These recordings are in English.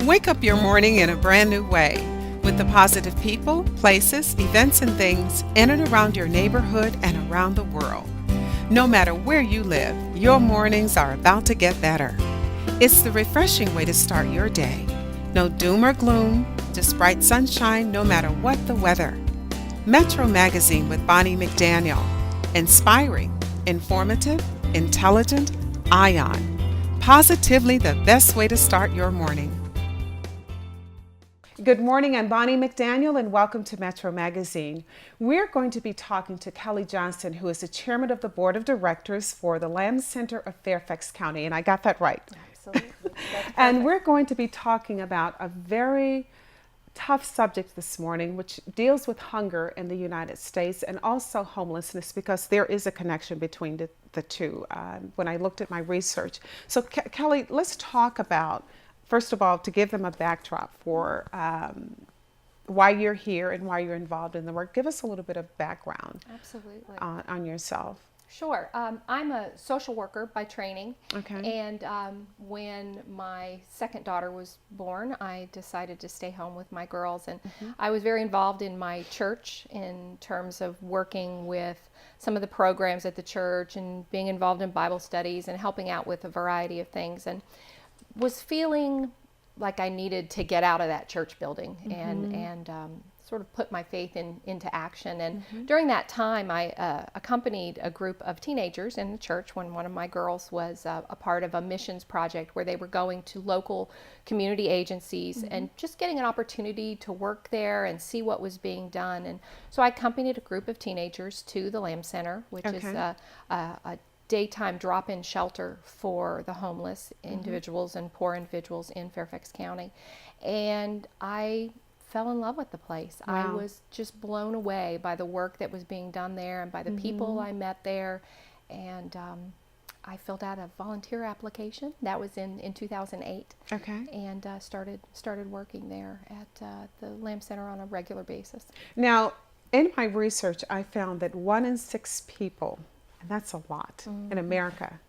Wake up your morning in a brand new way with the positive people, places, events, and things in and around your neighborhood and around the world. No matter where you live, your mornings are about to get better. It's the refreshing way to start your day. No doom or gloom, just bright sunshine no matter what the weather. Metro Magazine with Bonnie McDaniel. Inspiring, informative, intelligent, Ion. Positively the best way to start your morning. Good morning, I'm Bonnie McDaniel and welcome to Metro Magazine. We're going to be talking to Kelly Johnson, who is the chairman of the board of directors for the Lamb Center of Fairfax County, and I got that right. Absolutely. And we're going to be talking about a very tough subject this morning, which deals with hunger in the United States and also homelessness, because there is a connection between the two when I looked at my research. So Kelly, let's talk about, first of all, to give them a backdrop for why you're here and why you're involved in the work. Give us a little bit of background. Absolutely. On yourself. Sure. I'm a social worker by training. Okay. And when my second daughter was born, I decided to stay home with my girls. And I was very involved in my church in terms of working with some of the programs at the church and being involved in Bible studies and helping out with a variety of things. And was feeling like I needed to get out of that church building and sort of put my faith into action. And during that time, I accompanied a group of teenagers in the church when one of my girls was a part of a missions project where they were going to local community agencies and just getting an opportunity to work there and see what was being done. And so I accompanied a group of teenagers to the Lamb Center, which is a daytime drop-in shelter for the homeless individuals and poor individuals in Fairfax County. And I fell in love with the place. Wow. I was just blown away by the work that was being done there and by the people I met there. And I filled out a volunteer application. That was in 2008. Okay. And started working there at the Lamb Center on a regular basis. Now, in my research, I found that 1 in 6 people, and that's a lot in America,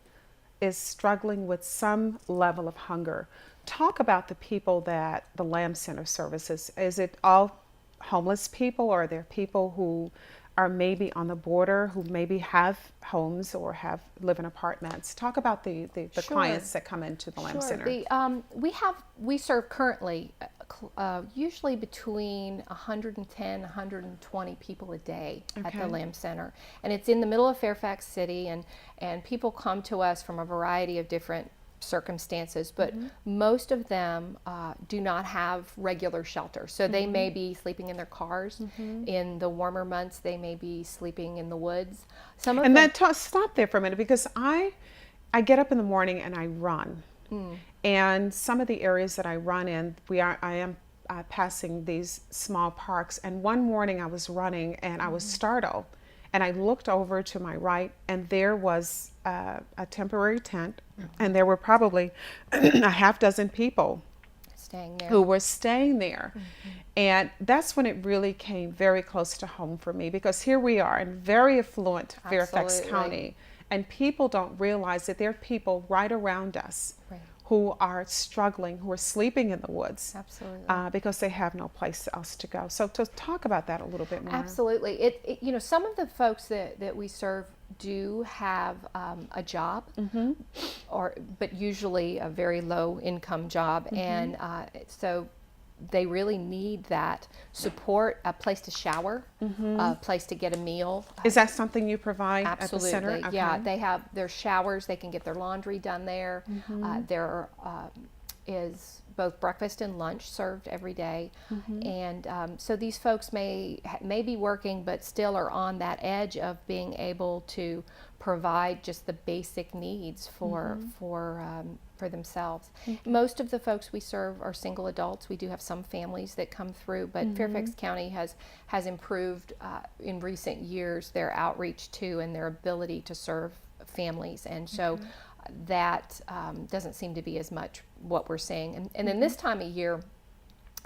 is struggling with some level of hunger. Talk about the people that the Lamb Center services. Is it all homeless people, or are there people who are maybe on the border, who maybe have homes or live in apartments? Talk about the Sure. clients that come into the Lamb Center. We serve currently usually between 110, 120 people a day at the Lamb Center. And it's in the middle of Fairfax City, and people come to us from a variety of different circumstances, but most of them do not have regular shelter. So they may be sleeping in their cars. In the warmer months, they may be sleeping in the woods. Stop there for a minute, because I get up in the morning and I run. And some of the areas that I run in, I am passing these small parks. And one morning I was running and I was startled. And I looked over to my right, and there was a temporary tent, and there were probably a half dozen people staying there who were staying there. And that's when it really came very close to home for me, because here we are in very affluent Fairfax Absolutely. County, and people don't realize that there are people right around us who are struggling, who are sleeping in the woods. Absolutely. Because they have no place else to go. So to talk about that a little bit more. Absolutely. Some of the folks that we serve do have a job, but usually a very low income job, and so they really need that support, a place to shower, a place to get a meal. Is that something you provide Absolutely. at the center? Okay. Yeah, they have their showers. They can get their laundry done there. There is both breakfast and lunch served every day, and so these folks may be working, but still are on that edge of being able to provide just the basic needs for themselves. Most of the folks we serve are single adults. We do have some families that come through, but Fairfax County has improved in recent years their outreach to and their ability to serve families, and so that doesn't seem to be as much what we're seeing. And then this time of year,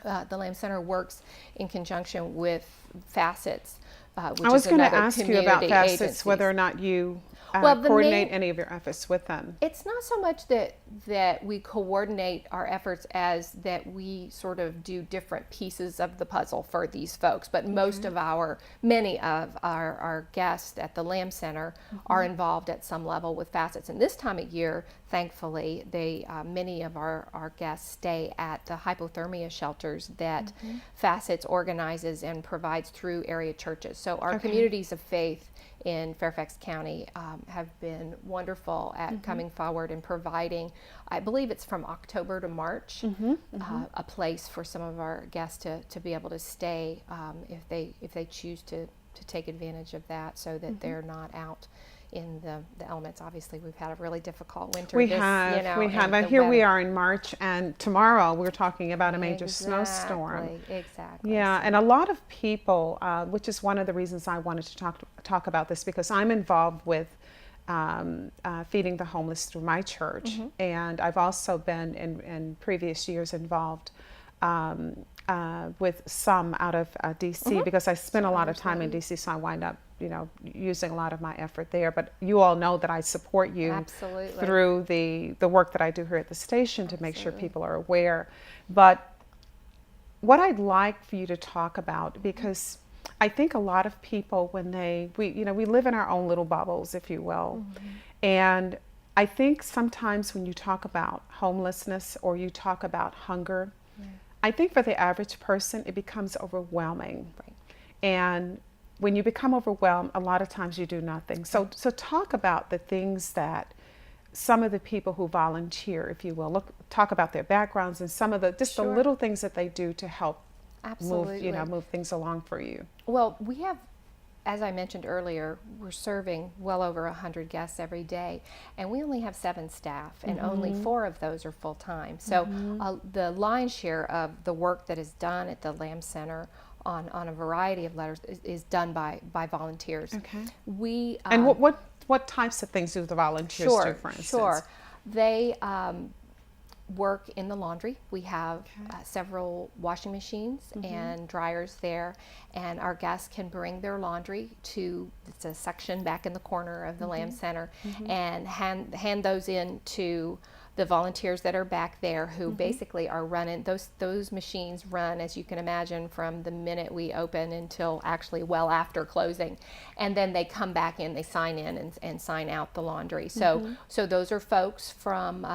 the Lamb Center works in conjunction with Facets, which I was is going to another ask you about community Facets, agencies. whether or not you Well, the coordinate main- any of your efforts with them. It's not so much that that we coordinate our efforts as that we sort of do different pieces of the puzzle for these folks. But many of our guests at the Lamb Center are involved at some level with Facets. And this time of year, thankfully, many of our guests stay at the hypothermia shelters that Facets organizes and provides through area churches. So our communities of faith in Fairfax County have been wonderful at coming forward and providing, I believe it's from October to March, a place for some of our guests to be able to stay if they choose to take advantage of that, so that they're not out in the elements. Obviously, we've had a really difficult winter. We have. And here we are in March, and tomorrow we're talking about a major snowstorm. Exactly. Yeah, and a lot of people, which is one of the reasons I wanted to talk about this, because I'm involved with feeding the homeless through my church, and I've also been in previous years involved with some out of DC, because I spent a lot of time in DC, so I wind up using a lot of my effort there. But you all know that I support you through the work that I do here at the station to make sure people are aware. But what I'd like for you to talk about, because I think a lot of people, when we live in our own little bubbles, if you will, and I think sometimes when you talk about homelessness or you talk about hunger, I think for the average person, it becomes overwhelming. And when you become overwhelmed, a lot of times you do nothing. So talk about the things that some of the people who volunteer, if you will, talk about their backgrounds and some of the the little things that they do to help move things along for you. Well, we have, as I mentioned earlier, we're serving well over 100 guests every day, and we only have 7 staff, and only 4 of those are full-time. So the lion's share of the work that is done at the Lamb Center on a variety of letters is done by volunteers. We and what types of things do the volunteers do, for instance? They work in the laundry. We have several washing machines and dryers there, and our guests can bring their laundry to, it's a section back in the corner of the Lamb Center, and hand those in to the volunteers that are back there, who basically are running those machines run, as you can imagine, from the minute we open until actually well after closing, and then they come back in, they sign in and sign out the laundry. So those are folks from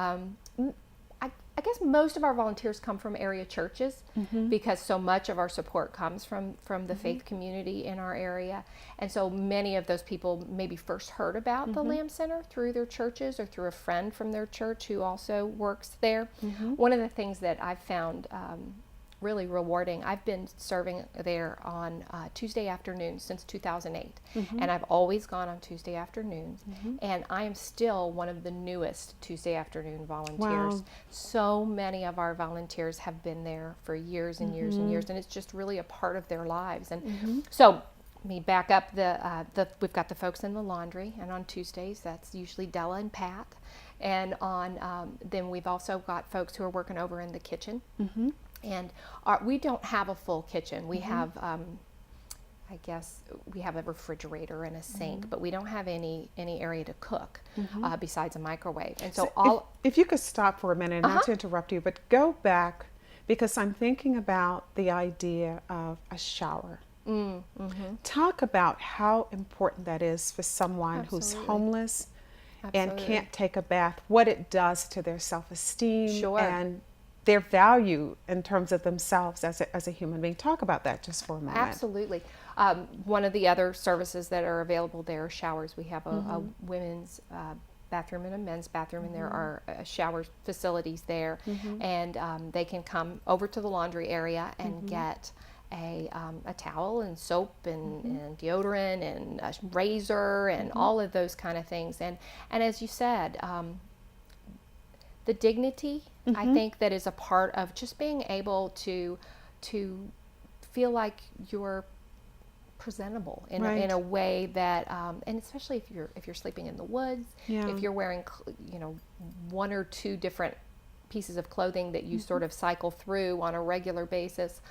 I guess most of our volunteers come from area churches, because so much of our support comes from the faith community in our area. And so many of those people maybe first heard about the Lamb Center through their churches or through a friend from their church who also works there. One of the things that I've found really rewarding, I've been serving there on Tuesday afternoons since 2008, and I've always gone on Tuesday afternoons, and I am still one of the newest Tuesday afternoon volunteers. So many of our volunteers have been there for years and years and years, and it's just really a part of their lives. And so let me back up, we've got the folks in the laundry, and on Tuesdays that's usually Della and Pat, and on then we've also got folks who are working over in the kitchen. And we don't have a full kitchen. We have, I guess, we have a refrigerator and a sink, but we don't have any area to cook besides a microwave. And so if you could stop for a minute, not to interrupt you, but go back, because I'm thinking about the idea of a shower. Talk about how important that is for someone who's homeless and can't take a bath, what it does to their self-esteem and their value in terms of themselves as a human being. Talk about that just for a moment. Absolutely. One of the other services that are available there are showers. We have a women's bathroom and a men's bathroom, and there are shower facilities there, and they can come over to the laundry area and get a towel and soap and deodorant and a razor and all of those kind of things. And as you said, the dignity, I think, that is a part of just being able to feel like you're presentable in a way that, and especially if you're sleeping in the woods, if you're wearing 1 or 2 different pieces of clothing that you sort of cycle through on a regular basis,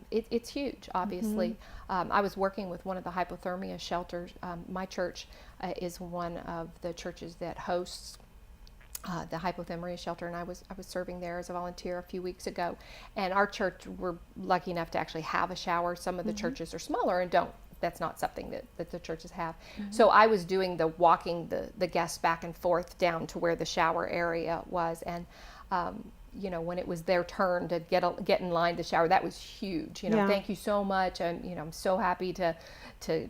it's huge, obviously. I was working with one of the hypothermia shelters. My church is one of the churches that hosts the hypothermia shelter, and I was serving there as a volunteer a few weeks ago. And our church, we're lucky enough to actually have a shower. Some of the churches are smaller and don't. That's not something that the churches have. So I was doing the walking the guests back and forth down to where the shower area was, and you know, when it was their turn to get in line to shower, that was huge. You know, Yeah. thank you so much. I'm so happy to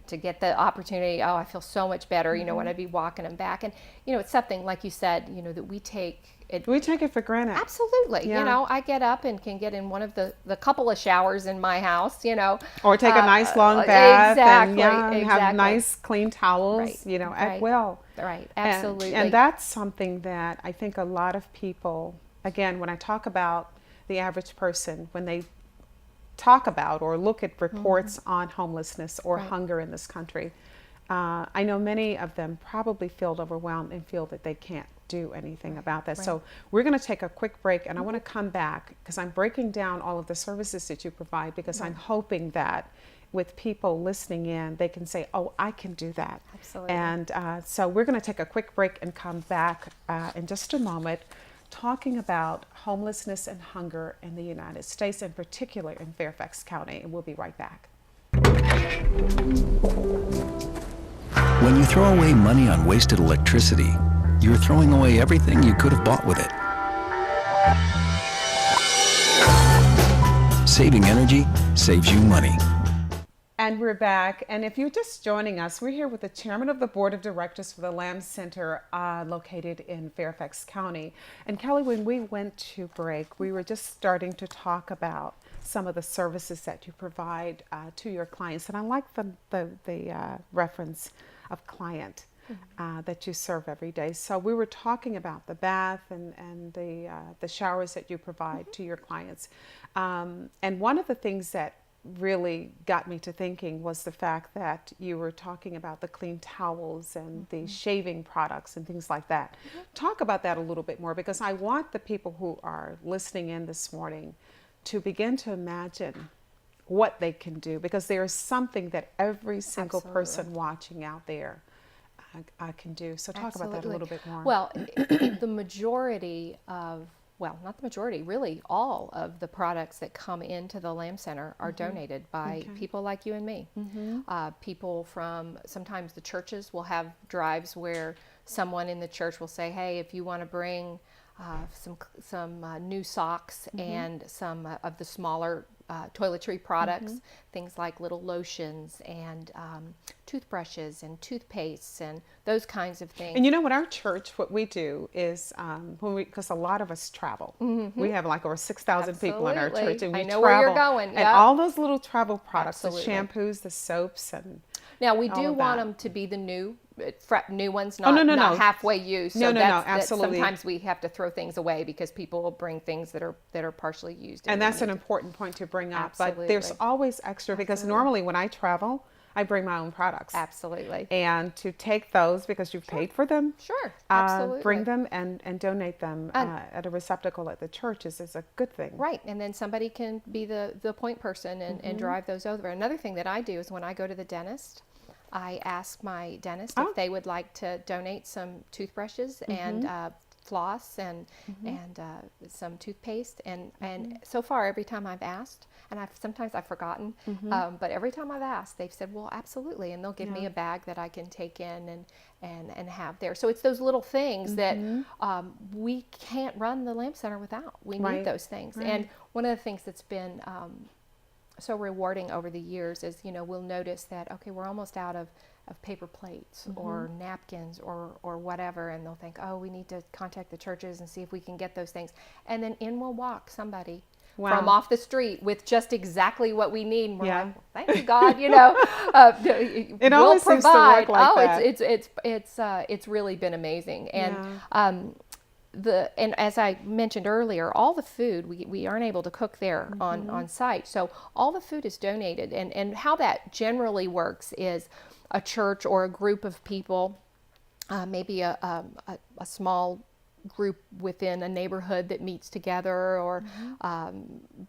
get the opportunity. Oh, I feel so much better. You know, when I'd be walking them back, and you know, it's something like you said. You know, that we take it. We take it for granted. Absolutely. Yeah. You know, I get up and can get in one of the couple of showers in my house. You know, Or take a nice long bath and exactly. have nice clean towels, Right. you know, at Right. will. Right. Absolutely. And that's something that I think a lot of people, again, when I talk about the average person, when they talk about or look at reports on homelessness or Right. hunger in this country, I know many of them probably feel overwhelmed and feel that they can't do anything about that. Right. So we're going to take a quick break, and I want to come back because I'm breaking down all of the services that you provide, because I'm hoping that with people listening in, they can say, oh, I can do that. Absolutely. And so we're going to take a quick break and come back in just a moment, talking about homelessness and hunger in the United States, in particular in Fairfax County. And we'll be right back. When you throw away money on wasted electricity, you're throwing away everything you could have bought with it. Saving energy saves you money. And we're back. And if you're just joining us, we're here with the chairman of the board of directors for the Lamb Center located in Fairfax County. And Kelly, when we went to break, we were just starting to talk about some of the services that you provide to your clients. And I like the reference of client that you serve every day. So we were talking about the bath and the showers that you provide to your clients. And one of the things that really got me to thinking was the fact that you were talking about the clean towels and the shaving products and things like that. Talk about that a little bit more, because I want the people who are listening in this morning to begin to imagine what they can do, because there is something that every single person watching out there can do. So talk about that a little bit more. Well, the majority of, well, not the majority, really all of the products that come into the Lamb Center are donated by people like you and me. People from, sometimes the churches will have drives where someone in the church will say, hey, if you want to bring some new socks and some of the smaller toiletry products, things like little lotions and toothbrushes and toothpastes and those kinds of things. And you know what, our church, what we do is, because a lot of us travel, we have like over 6,000 people in our church, and we I know travel. where you're going. And all those little travel products, Absolutely. the shampoos, the soaps, and now we all do of want that. them to be the new ones, not, no, not no. halfway used. So No, that's absolutely. sometimes we have to throw things away because people will bring things that are partially used. And that's an important point to bring up. But there's Absolutely. always extra, because normally when I travel, I bring my own products. Absolutely. And to take those, because you've paid for them, Sure, absolutely. bring them and donate them at a receptacle at the church is a good thing. Right, and then somebody can be the point person and drive those over. Another thing that I do is when I go to the dentist, I ask my dentist if they would like to donate some toothbrushes and floss and some toothpaste, and so far every time I've asked, and sometimes I've forgotten, but every time I've asked, they've said, well, absolutely, and they'll give me a bag that I can take in and have there. So it's those little things that we can't run the Lamb Center without. We need those things. And one of the things that's been so rewarding over the years is, we'll notice that, okay, we're almost out of paper plates or napkins or whatever, and they'll think, oh, we need to contact the churches and see if we can get those things. And then in will walk somebody from off the street with just exactly what we need. And we're like, well, thank you, God, It we'll always seems to work like that. It's really been amazing. And and as I mentioned earlier, all the food we aren't able to cook there on site, so all the food is donated. And how that generally works is a church or a group of people, maybe a small group within a neighborhood that meets together, or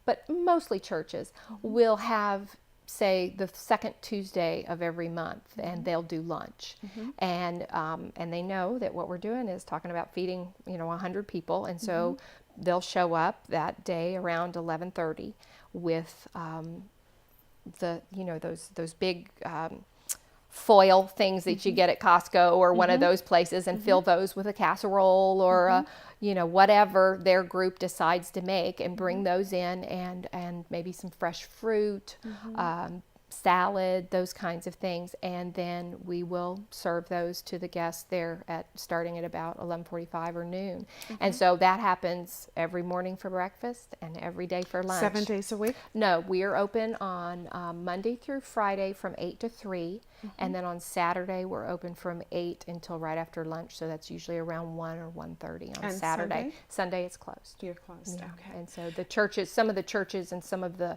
but mostly churches will have say the second Tuesday of every month, and they'll do lunch, and they know that what we're doing is talking about feeding 100 people, and so they'll show up that day around 11:30 with those big foil things that you get at Costco or one of those places, and fill those with a casserole or whatever their group decides to make, and bring those in, and maybe some fresh fruit, salad, those kinds of things, and then we will serve those to the guests there starting at about 11:45 or noon. And so that happens every morning for breakfast and every day for lunch. 7 days a week? No, we are open on Monday through Friday from 8 to 3, and then on Saturday we're open from 8 until right after lunch, so that's usually around 1 or 1:30 on And Saturday. Sunday it's closed. You're closed, okay. And so the churches, some of the churches and some of the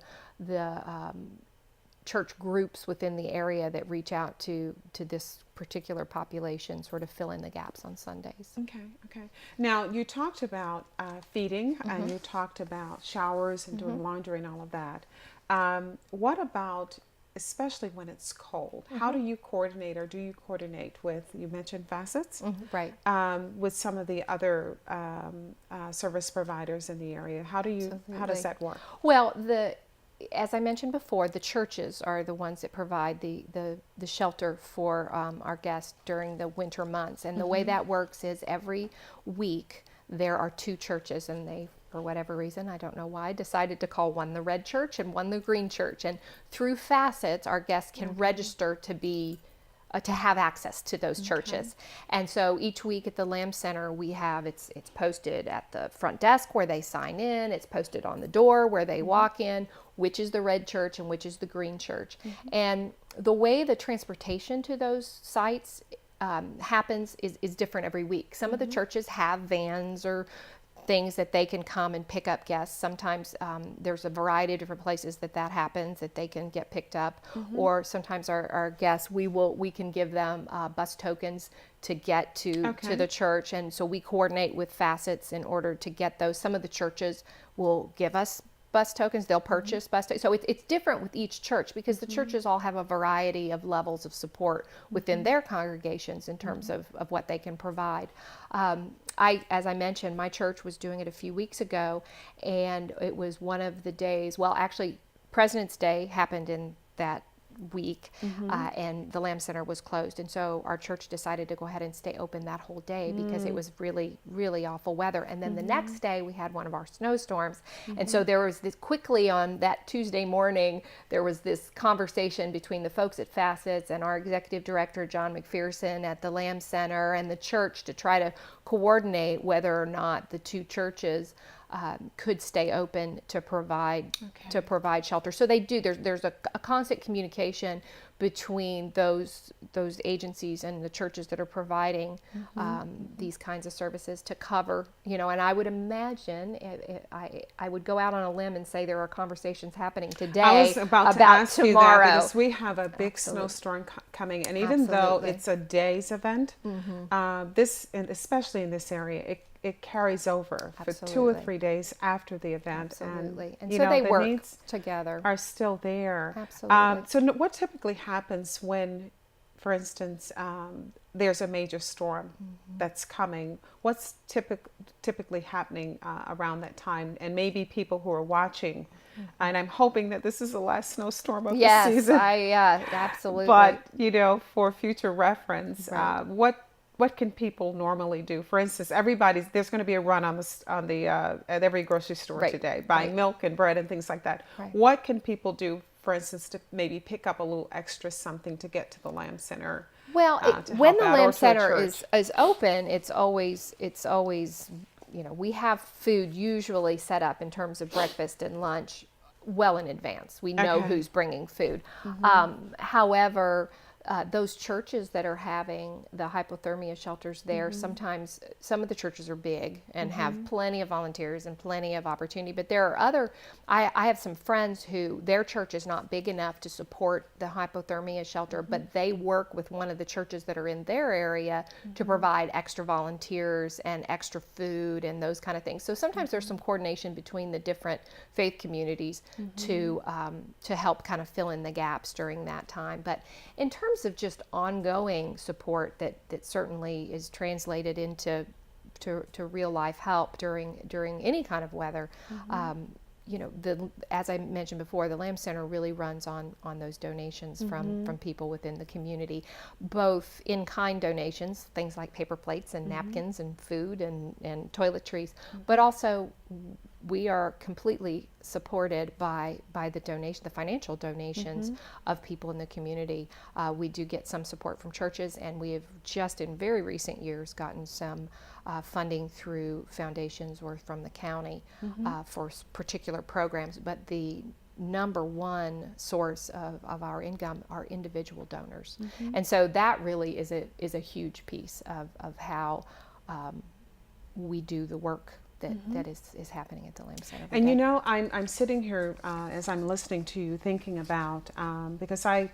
church groups within the area that reach out to this particular population sort of fill in the gaps on Sundays. Okay. Now, you talked about feeding, and you talked about showers and doing laundry and all of that. What about, especially when it's cold, how do you coordinate, or do you coordinate with, you mentioned facets, Right. with some of the other service providers in the area? How does that work? Well, as I mentioned before, the churches are the ones that provide the shelter for our guests during the winter months. And the way that works is every week there are 2 churches, and they, for whatever reason, I don't know why, decided to call one the Red Church and one the Green Church. And through facets, our guests can register to be to have access to those churches. And so each week at the Lamb Center, we have, it's posted at the front desk where they sign in, it's posted on the door where they walk in, which is the Red Church and which is the Green Church. And the way the transportation to those sites happens is different every week. Some of the churches have vans or things that they can come and pick up guests. Sometimes there's a variety of different places that happens, that they can get picked up, or sometimes our guests, we can give them bus tokens to get to the church, and so we coordinate with facets in order to get those. Some of the churches will give us bus tokens, they'll purchase bus tokens. So it's different with each church, because the churches all have a variety of levels of support within their congregations in terms of what they can provide. As I mentioned, my church was doing it a few weeks ago, and it was one of the days, well, actually, President's Day happened in that week, and the Lamb Center was closed. And so our church decided to go ahead and stay open that whole day because it was really, really awful weather. And then the next day we had one of our snowstorms. And so there was this, quickly on that Tuesday morning, there was this conversation between the folks at Facets and our executive director, John McPherson, at the Lamb Center and the church to try to coordinate whether or not the 2 churches could stay open to provide shelter. So they do. There's a constant communication between those agencies and the churches that are providing these kinds of services to cover. And I would imagine I would go out on a limb and say there are conversations happening today I was about to ask tomorrow. you that, because we have a big snowstorm coming, and even though it's a day's event, this, and especially in this area, it carries over for 2 or 3 days after the event. Absolutely. And you so know, they the work needs together. are still there. Absolutely. So what typically happens when, for instance, there's a major storm that's coming? What's typically happening around that time? And maybe people who are watching, and I'm hoping that this is the last snowstorm of the season. Yes, absolutely. But, for future reference, Right. What can people normally do? For instance, there's going to be a run at every grocery store today, buying milk and bread and things like that. Right. What can people do, for instance, to maybe pick up a little extra something to get to the Lamb Center? Well, to when help the out, or Lamb to a Center church? is open, it's always we have food usually set up in terms of breakfast and lunch well in advance. We know who's bringing food. However, those churches that are having the hypothermia shelters there, sometimes some of the churches are big and have plenty of volunteers and plenty of opportunity, but there are other, I have some friends who their church is not big enough to support the hypothermia shelter, but they work with one of the churches that are in their area to provide extra volunteers and extra food and those kind of things. So sometimes there's some coordination between the different faith communities to help kind of fill in the gaps during that time. But in terms of just ongoing support that certainly is translated into to real life help during any kind of weather, as I mentioned before, the Lamb Center really runs on those donations from people within the community, both in-kind donations, things like paper plates and napkins and food and toiletries, but also we are completely supported by the financial donations of people in the community. We do get some support from churches, and we have just in very recent years gotten some funding through foundations or from the county for particular programs. But the number one source of our income are individual donors. And so that really is a huge piece of how we do the work that is happening at the Lamb Center. And you know, I'm sitting here as I'm listening to you thinking about, because I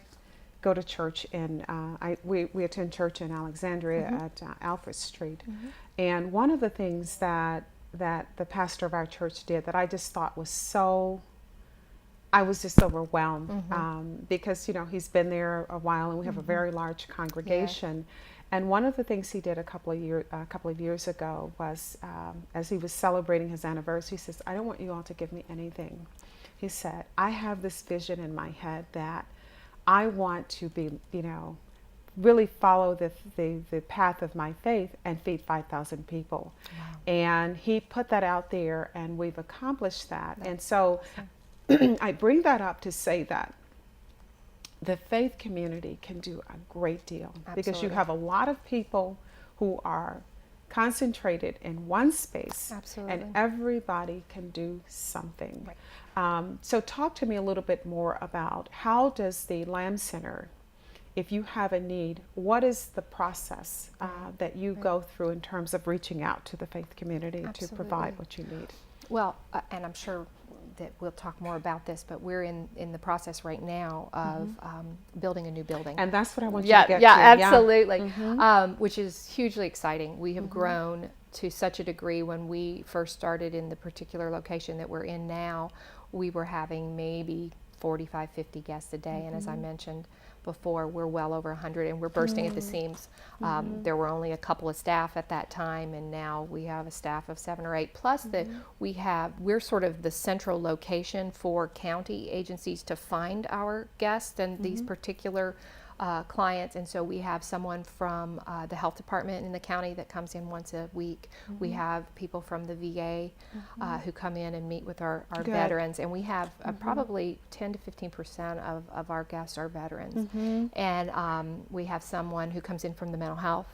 go to church in, we attend church in Alexandria at Alfred Street. And one of the things that the pastor of our church did that I just thought was so, I was just overwhelmed because, you know, he's been there a while and we have a very large congregation. And one of the things he did a couple of years ago was, as he was celebrating his anniversary, he says, "I don't want you all to give me anything." He said, "I have this vision in my head that I want to be, you know, really follow the path of my faith and feed 5,000 people." Wow. And he put that out there, and we've accomplished that. And so I bring that up to say that the faith community can do a great deal. Absolutely. Because you have a lot of people who are concentrated in one space. Absolutely. And everybody can do something. Right. So talk to me a little bit more about how does the Lamb Center, if you have a need, what is the process that you go through in terms of reaching out to the faith community to provide what you need? Well, and I'm sure that we'll talk more about this, but we're in the process right now of building a new building. And that's what I want you to get to. Yeah, absolutely. Which is hugely exciting. We have grown to such a degree. When we first started in the particular location that we're in now, we were having maybe 45, 50 guests a day. And as I mentioned before, we're well over 100 and we're bursting at the seams. There were only a couple of staff at that time, and now we have a staff of 7 or 8. Plus we're sort of the central location for county agencies to find our guests and these particular clients. And so we have someone from the health department in the county that comes in once a week. We have people from the VA who come in and meet with our veterans, and we have probably 10 to 15% of our guests are veterans. And we have someone who comes in from the mental health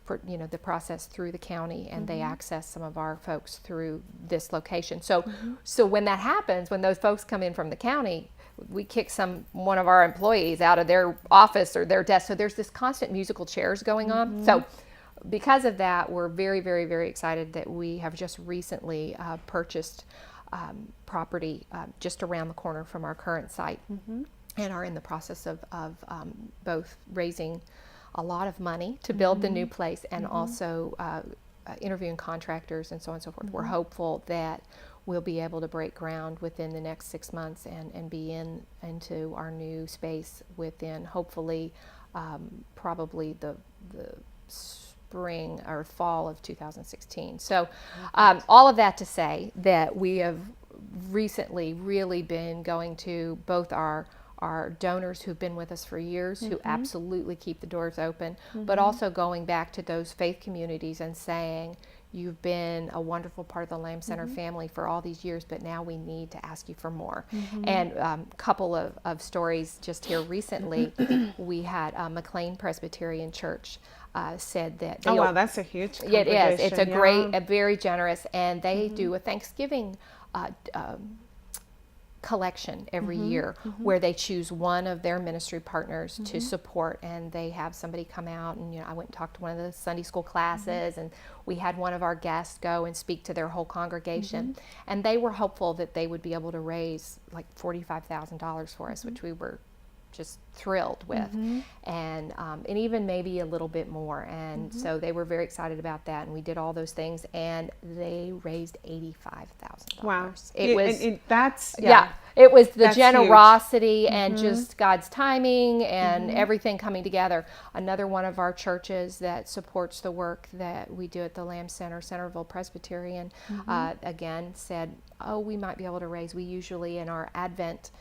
for the process through the county, and they access some of our folks through this location. So when that happens, when those folks come in from the county, we kick one of our employees out of their office or their desk. So there's this constant musical chairs going on. So because of that, we're very, very, very excited that we have just recently purchased property just around the corner from our current site, and are in the process of both raising a lot of money to build the new place and also interviewing contractors and so on and so forth. We're hopeful that we'll be able to break ground within the next 6 months and be into our new space within hopefully probably the spring or fall of 2016. So all of that to say that we have recently really been going to both our donors who've been with us for years, who absolutely keep the doors open, but also going back to those faith communities and saying, you've been a wonderful part of the Lamb Center family for all these years, but now we need to ask you for more. And a couple of stories just here recently, we had McLean Presbyterian Church said that they wow, that's a huge congregation. It is. It's a great, very generous, and they do a Thanksgiving collection every year where they choose one of their ministry partners to support, and they have somebody come out, and I went and talked to one of the Sunday school classes, and we had one of our guests go and speak to their whole congregation, and they were hopeful that they would be able to raise like $45,000 for us, which we were just thrilled with, and even maybe a little bit more, and so they were very excited about that, and we did all those things, and they raised $85,000. Wow. It was that's it was the that's generosity huge. And just God's timing and everything coming together. Another one of our churches that supports the work that we do at the Lamb Center, Centerville Presbyterian, again said, oh, we might be able to raise, we usually in our Advent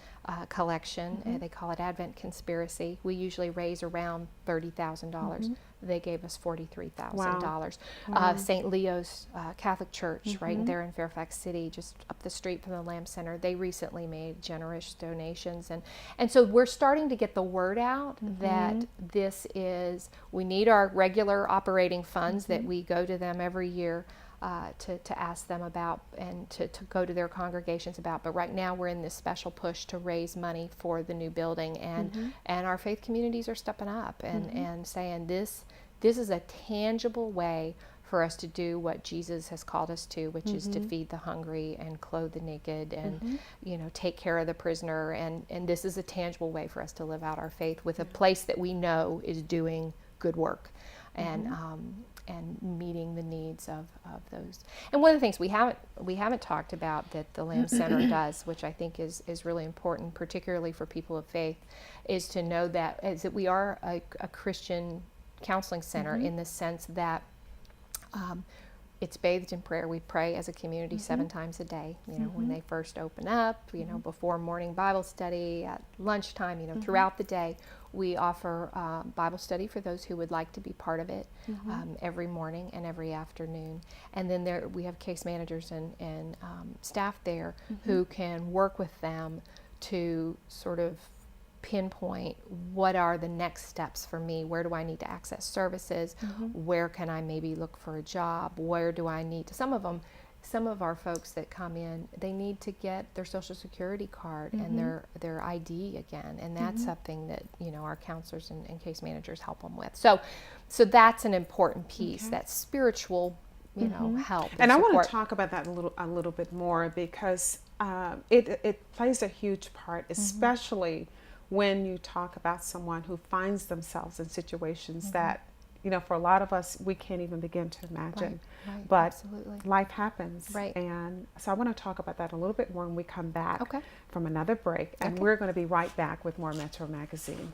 collection, they call it Advent Conspiracy, we usually raise around $30,000. They gave us $43,000. Wow. St. Leo's Catholic Church, right there in Fairfax City, just up the street from the Lamb Center, they recently made generous donations, and so we're starting to get the word out that this is, we need our regular operating funds that we go to them every year to ask them about and to go to their congregations about. But right now we're in this special push to raise money for the new building, and our faith communities are stepping up and saying this is a tangible way for us to do what Jesus has called us to, which is to feed the hungry and clothe the naked and take care of the prisoner, and this is a tangible way for us to live out our faith with a place that we know is doing good work and meeting the needs of those. And one of the things we haven't talked about that the Lamb Center does, which I think is really important, particularly for people of faith, is to know that we are a Christian counseling center in the sense that it's bathed in prayer. We pray as a community 7 times a day, when they first open up, before morning Bible study, at lunchtime, throughout the day. We offer Bible study for those who would like to be part of it every morning and every afternoon. And then we have case managers and staff there who can work with them to sort of pinpoint what are the next steps for me. Where do I need to access services? Where can I maybe look for a job? Where do I need to? Some of our folks that come in, they need to get their Social Security card and their ID again, and that's something that our counselors and case managers help them with. So that's an important piece, that spiritual help. And I support. want to talk about that a little bit more, because it plays a huge part, especially when you talk about someone who finds themselves in situations that for a lot of us, we can't even begin to imagine. Right, but absolutely. Life happens. Right. And so I want to talk about that a little bit more when we come back from another break. And Okay. we're going to be right back with more Metro Magazine.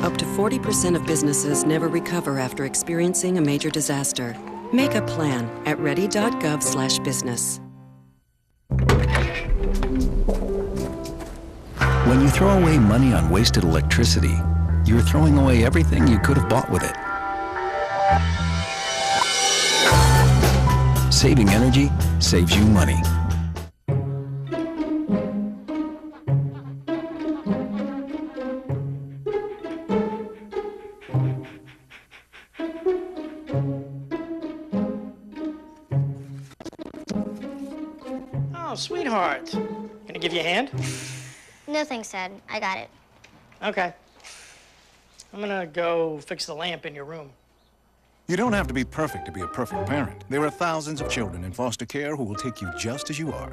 Up to 40% of businesses never recover after experiencing a major disaster. Make a plan at ready.gov/business. When you throw away money on wasted electricity, you're throwing away everything you could have bought with it. Saving energy saves you money. Oh, sweetheart. Gonna give you a hand? No thanks, Dad. I got it. Okay. I'm gonna go fix the lamp in your room. You don't have to be perfect to be a perfect parent. There are thousands of children in foster care who will take you just as you are.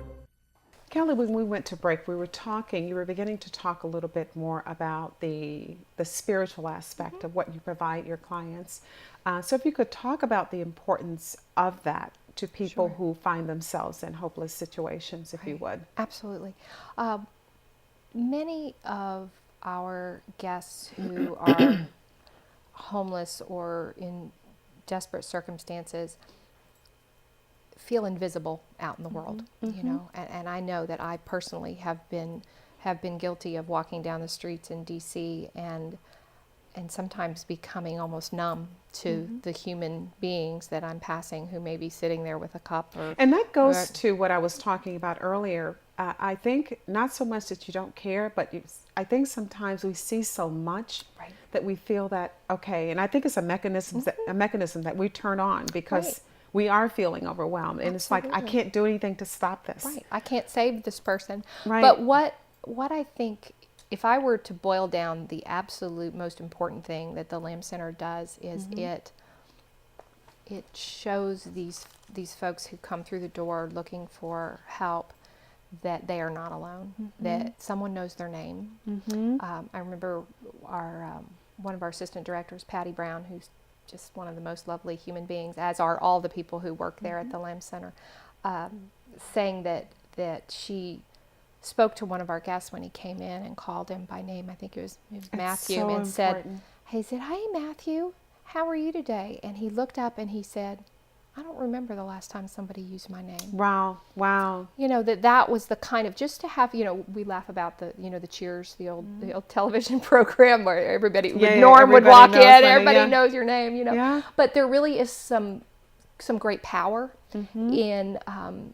Kelly, when we went to break, you were beginning to talk a little bit more about the spiritual aspect of what you provide your clients. So if you could talk about the importance of that to people who find themselves in hopeless situations, if you would. Absolutely. Many of our guests who are homeless or in desperate circumstances feel invisible out in the world, and I know that I personally have been guilty of walking down the streets in DC and sometimes becoming almost numb to the human beings that I'm passing who may be sitting there with a cup. And that goes to what I was talking about earlier. I think not so much that you don't care, but I think sometimes we see so much that we feel that, okay, and I think it's a mechanism that we turn on because we are feeling overwhelmed. And it's like, I can't do anything to stop this. Right. I can't save this person. Right. But what I think, if I were to boil down the absolute most important thing that the Lamb Center does is it shows these folks who come through the door looking for help that they are not alone, that someone knows their name. I remember our one of our assistant directors, Patty Brown, who's just one of the most lovely human beings, as are all the people who work there at the Lamb Center, saying that she spoke to one of our guests when he came in and called him by name. I think it was Matthew, so and said, important. he said, "Hey, Matthew, how are you today?" And he looked up and he said, "I don't remember the last time somebody used my name." Wow, wow. You know, that was the kind of, just to have, you know, we laugh about the, you know, the Cheers, the old television program where everybody, Norm would walk in, everybody knows your name, you know. Yeah. But there really is some great power in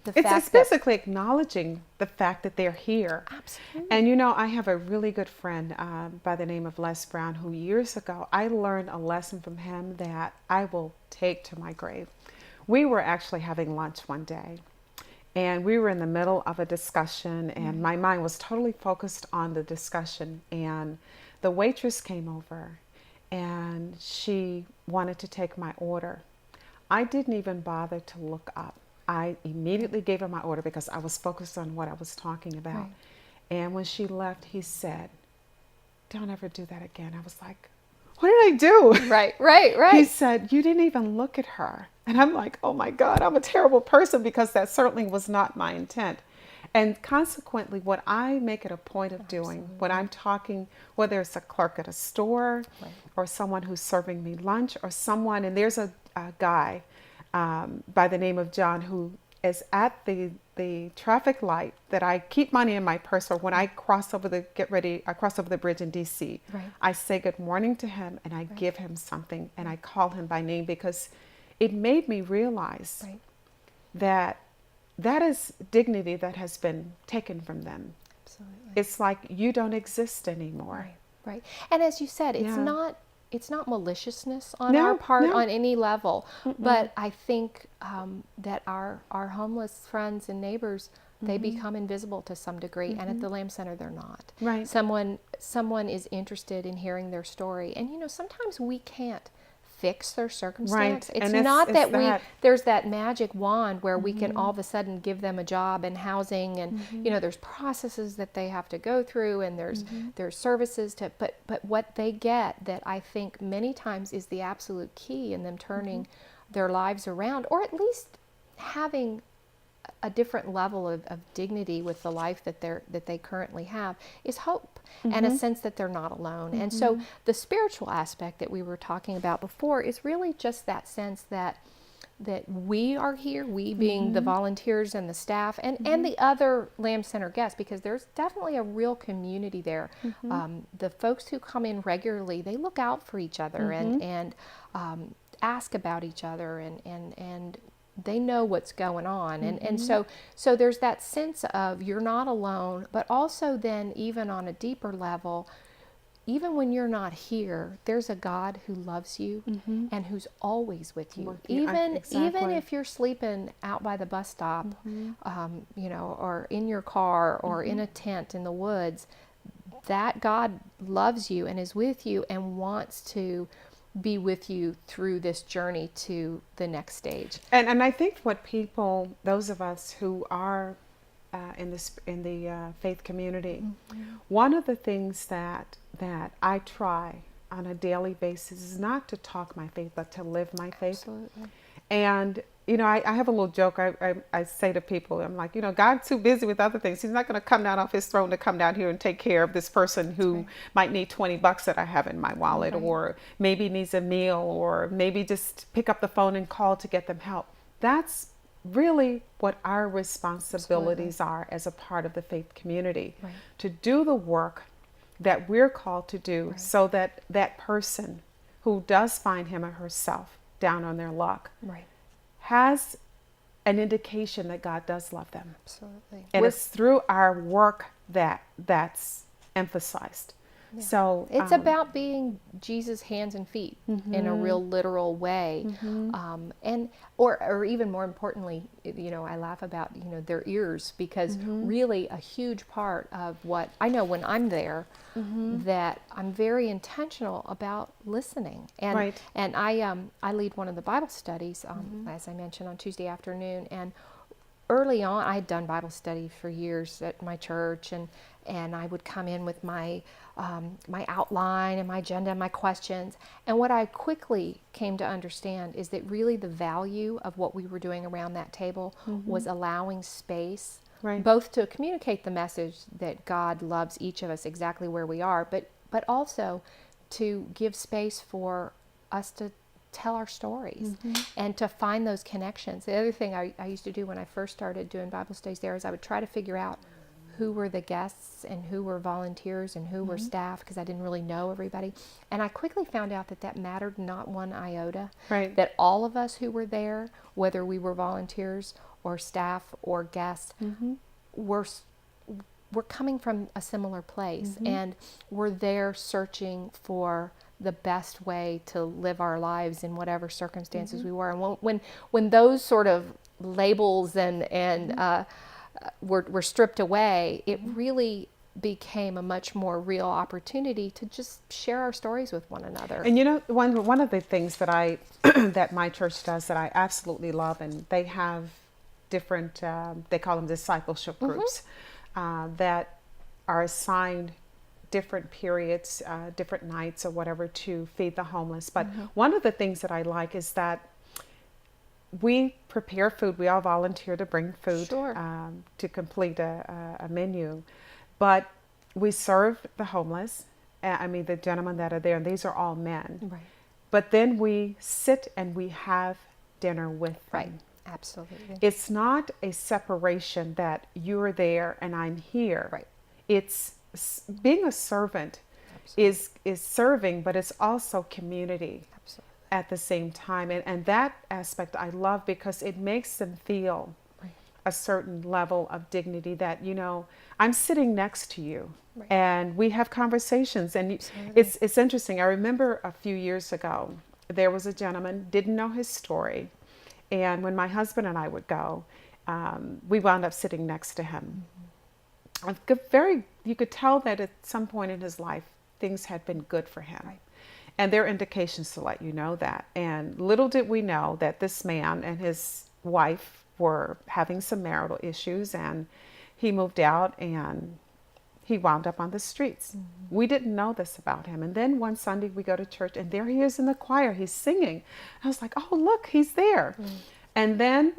the fact it's basically acknowledging the fact that they're here. Absolutely. And you know, I have a really good friend by the name of Les Brown, who years ago I learned a lesson from him that I will take to my grave. We were actually having lunch one day, and we were in the middle of a discussion, and my mind was totally focused on the discussion, and the waitress came over and she wanted to take my order. I didn't even bother to look up. I immediately gave her my order because I was focused on what I was talking about. Right. And when she left, he said, "Don't ever do that again." I was like, "What did I do?" Right. He said, "You didn't even look at her." And I'm like, oh my God, I'm a terrible person, because that certainly was not my intent. And consequently, what I make it a point of doing when I'm talking, whether it's a clerk at a store or someone who's serving me lunch or someone, and there's a guy by the name of John who is at the traffic light that I keep money in my purse, or when I cross over I cross over the bridge in DC, I say good morning to him and I give him something and I call him by name, because it made me realize that is dignity that has been taken from them. Absolutely. It's like you don't exist anymore. Right. And as you said, it's not maliciousness on our part on any level, but I think that our homeless friends and neighbors, they become invisible to some degree, and at the Lamb Center they're not. Right. Someone is interested in hearing their story, and you know, sometimes we can't fix their circumstance. Right. It's not that there's that magic wand where we can all of a sudden give them a job and housing, and you know, there's processes that they have to go through, and there's services to, but what they get that I think many times is the absolute key in them turning their lives around, or at least having a different level of dignity with the life that they currently have, is hope and a sense that they're not alone. And so the spiritual aspect that we were talking about before is really just that sense that we are here, we being the volunteers and the staff and the other Lamb Center guests, because there's definitely a real community there. The folks who come in regularly, they look out for each other and ask about each other, and they know what's going on. And so there's that sense of you're not alone, but also then, even on a deeper level, even when you're not here, there's a God who loves you and who's always with you. Even if you're sleeping out by the bus stop, you know, or in your car or in a tent in the woods, that God loves you and is with you and wants to be with you through this journey to the next stage. And I think what people, those of us who are in the faith community, one of the things that I try on a daily basis is not to talk my faith, but to live my faith. Absolutely. And you know, I have a little joke I say to people. I'm like, you know, God's too busy with other things. He's not going to come down off his throne to come down here and take care of this person who might need $20 that I have in my wallet, or maybe needs a meal, or maybe just pick up the phone and call to get them help. That's really what our responsibilities are as a part of the faith community, to do the work that we're called to do, so that that person who does find him or herself down on their luck has an indication that God does love them. Absolutely. And it's through our work that's emphasized. Yeah. So it's about being Jesus' hands and feet in a real literal way, and or even more importantly, I laugh about their ears, because really a huge part of what I know when I'm there, that I'm very intentional about listening, and Right. and I lead one of the Bible studies, as I mentioned, on Tuesday afternoon, and early on, I had done Bible study for years at my church, and I would come in with my my outline and my agenda and my questions. And what I quickly came to understand is that really the value of what we were doing around that table was allowing space, Right. both to communicate the message that God loves each of us exactly where we are, but also to give space for us to tell our stories and to find those connections. The other thing I used to do when I first started doing Bible studies there is I would try to figure out who were the guests and who were volunteers and who were staff, because I didn't really know everybody. And I quickly found out that mattered not one iota. Right. That all of us who were there, whether we were volunteers or staff or guests, were coming from a similar place, and we're there searching for the best way to live our lives in whatever circumstances we were. And when those sort of labels and were stripped away, it really became a much more real opportunity to just share our stories with one another. And one of the things that I that my church does that I absolutely love, and they have different they call them discipleship groups that are assigned different periods, different nights or whatever, to feed the homeless. But one of the things that I like is that we prepare food. We all volunteer to bring food to complete a menu. But we serve the homeless, the gentlemen that are there, and these are all men. Right. But then we sit and we have dinner with them. Right. Absolutely. It's not a separation that you're there and I'm here. Right. It's being a servant is serving, but it's also community. Absolutely. At the same time. And that aspect I love, because it makes them feel a certain level of dignity that, I'm sitting next to you and we have conversations. And it's interesting. I remember a few years ago, there was a gentleman, didn't know his story. And when my husband and I would go, we wound up sitting next to him. You could tell that at some point in his life, things had been good for him. Right. And there are indications to let you know that. And little did we know that this man and his wife were having some marital issues, and he moved out and he wound up on the streets. We didn't know this about him. And then one Sunday we go to church and there he is in the choir, he's singing. I was like, oh, look, he's there. And then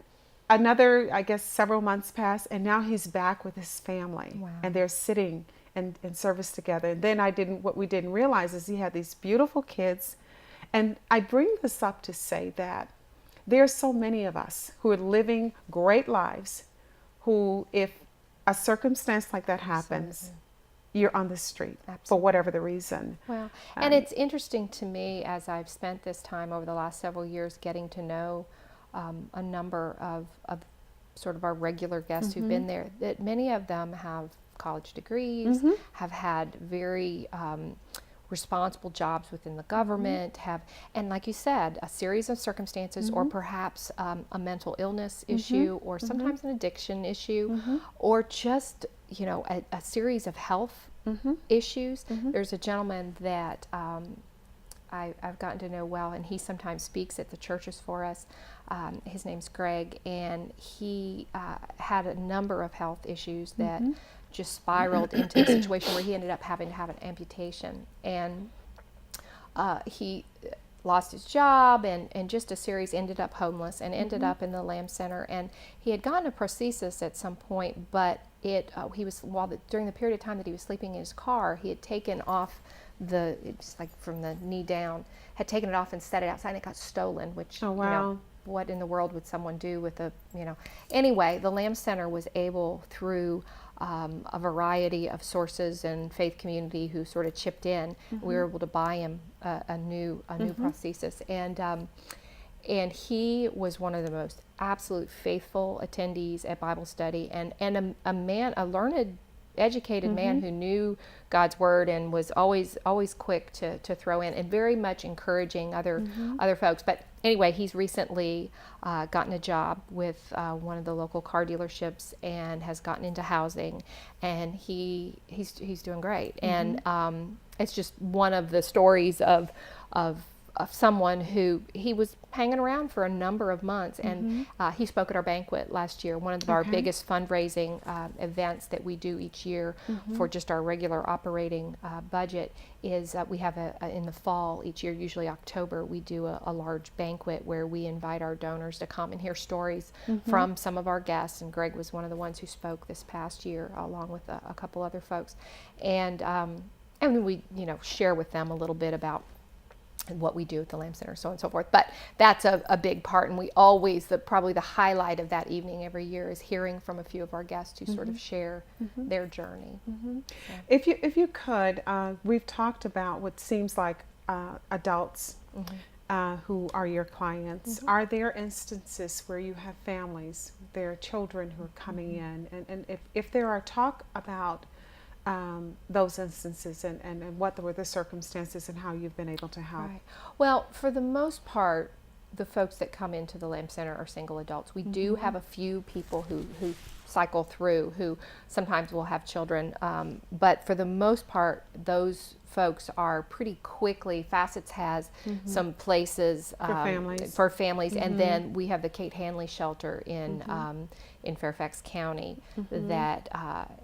another, I guess, several months passed, and now he's back with his family. Wow. And they're sitting in service together. And then what we didn't realize is he had these beautiful kids. And I bring this up to say that there are so many of us who are living great lives who, if a circumstance like that happens, you're on the street for whatever the reason. Well, and it's interesting to me, as I've spent this time over the last several years getting to know a number of sort of our regular guests who've been there, that many of them have college degrees, have had very responsible jobs within the government, and like you said, a series of circumstances, or perhaps a mental illness issue, or sometimes an addiction issue, or just a series of health issues. There's a gentleman that I've gotten to know well, and he sometimes speaks at the churches for us. His name's Greg, and he had a number of health issues that just spiraled into a situation where he ended up having to have an amputation. And he lost his job, and just a series, ended up homeless, and ended up in the Lamb Center. And he had gotten a prosthesis at some point, but during the period of time that he was sleeping in his car, he had taken off it's like from the knee down, had taken it off and set it outside, and it got stolen, which, what in the world would someone do with Anyway, the Lamb Center was able, through a variety of sources and faith community who sort of chipped in, we were able to buy him a new prosthesis. And he was one of the most absolute faithful attendees at Bible study, and a learned, educated man who knew God's word and was always quick to throw in, and very much encouraging other folks. But anyway, he's recently gotten a job with one of the local car dealerships and has gotten into housing, and he's doing great. And it's just one of the stories of someone who he was hanging around for a number of months, and he spoke at our banquet last year, one of our biggest fundraising events that we do each year for just our regular operating budget is we have in the fall each year, usually October, we do a large banquet where we invite our donors to come and hear stories from some of our guests, and Greg was one of the ones who spoke this past year along with a couple other folks, and we share with them a little bit about what we do at the Lamb Center, so on and so forth. But that's a big part, and we always, probably the highlight of that evening every year is hearing from a few of our guests who sort of share their journey. So. If you could, we've talked about what seems like adults who are your clients. Are there instances where you have families, there are children who are coming in, and if there are, talk about those instances and what were the circumstances and how you've been able to help? Right. Well, for the most part, the folks that come into the Lamb Center are single adults. We do have a few people who cycle through who sometimes will have children, but for the most part, those folks are pretty quickly. Facets has some places for families, and then we have the Kate Hanley shelter in Fairfax County that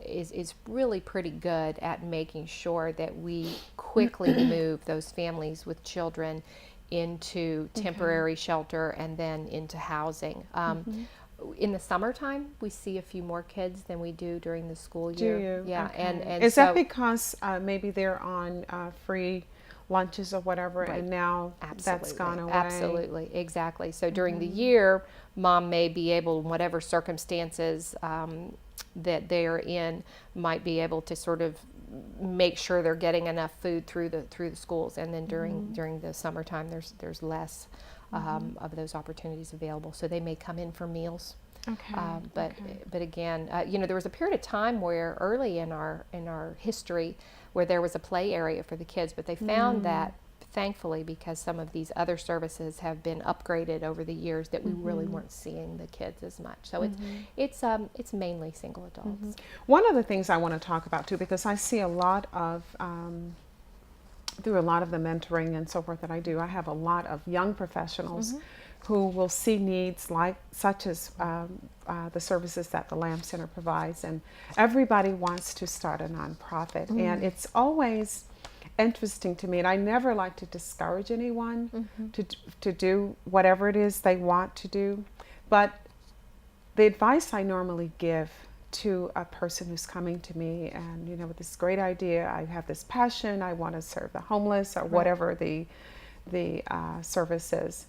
is really pretty good at making sure that we quickly move those families with children into temporary shelter and then into housing. In the summertime, we see a few more kids than we do during the school year. Do you? Yeah, Okay. and is so, that because maybe they're on free lunches or whatever, and now that's gone away? Absolutely, exactly. So during the year, mom may be able, whatever circumstances that they're in, might be able to sort of make sure they're getting enough food through the schools, and then during the summertime, there's less of those opportunities available. So they may come in for meals. Okay. But again, there was a period of time where early in our history where there was a play area for the kids, but they found that, thankfully, because some of these other services have been upgraded over the years, that we really weren't seeing the kids as much. So it's mainly single adults. One of the things I want to talk about too, because I see a lot of through a lot of the mentoring and so forth that I do, I have a lot of young professionals who will see needs such as the services that the Lamb Center provides, and everybody wants to start a nonprofit, and it's always interesting to me, and I never like to discourage anyone to do whatever it is they want to do, but the advice I normally give to a person who's coming to me and with this great idea, I have this passion, I want to serve the homeless or whatever the service is,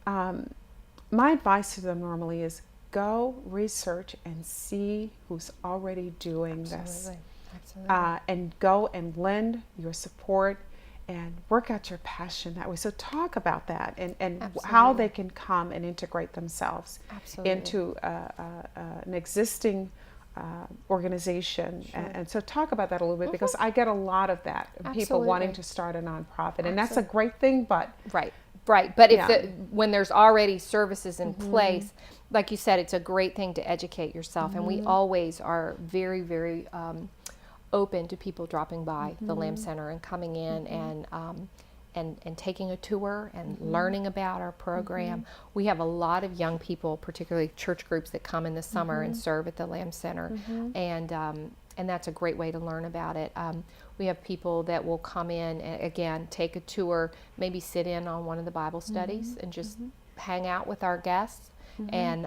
my advice to them normally is go research and see who's already doing this. Absolutely. And go and lend your support and work out your passion that way. So talk about that and how they can come and integrate themselves into an existing organization. And so talk about that a little bit, because I get a lot of that, people wanting to start a nonprofit, and that's a great thing, but Right, but when there's already services in place, like you said, it's a great thing to educate yourself, and we always are very, very open to people dropping by the Lamb Center and coming in and taking a tour and learning about our program. We have a lot of young people, particularly church groups, that come in the summer and serve at the Lamb Center, and that's a great way to learn about it. We have people that will come in and, again, take a tour, maybe sit in on one of the Bible studies and just hang out with our guests and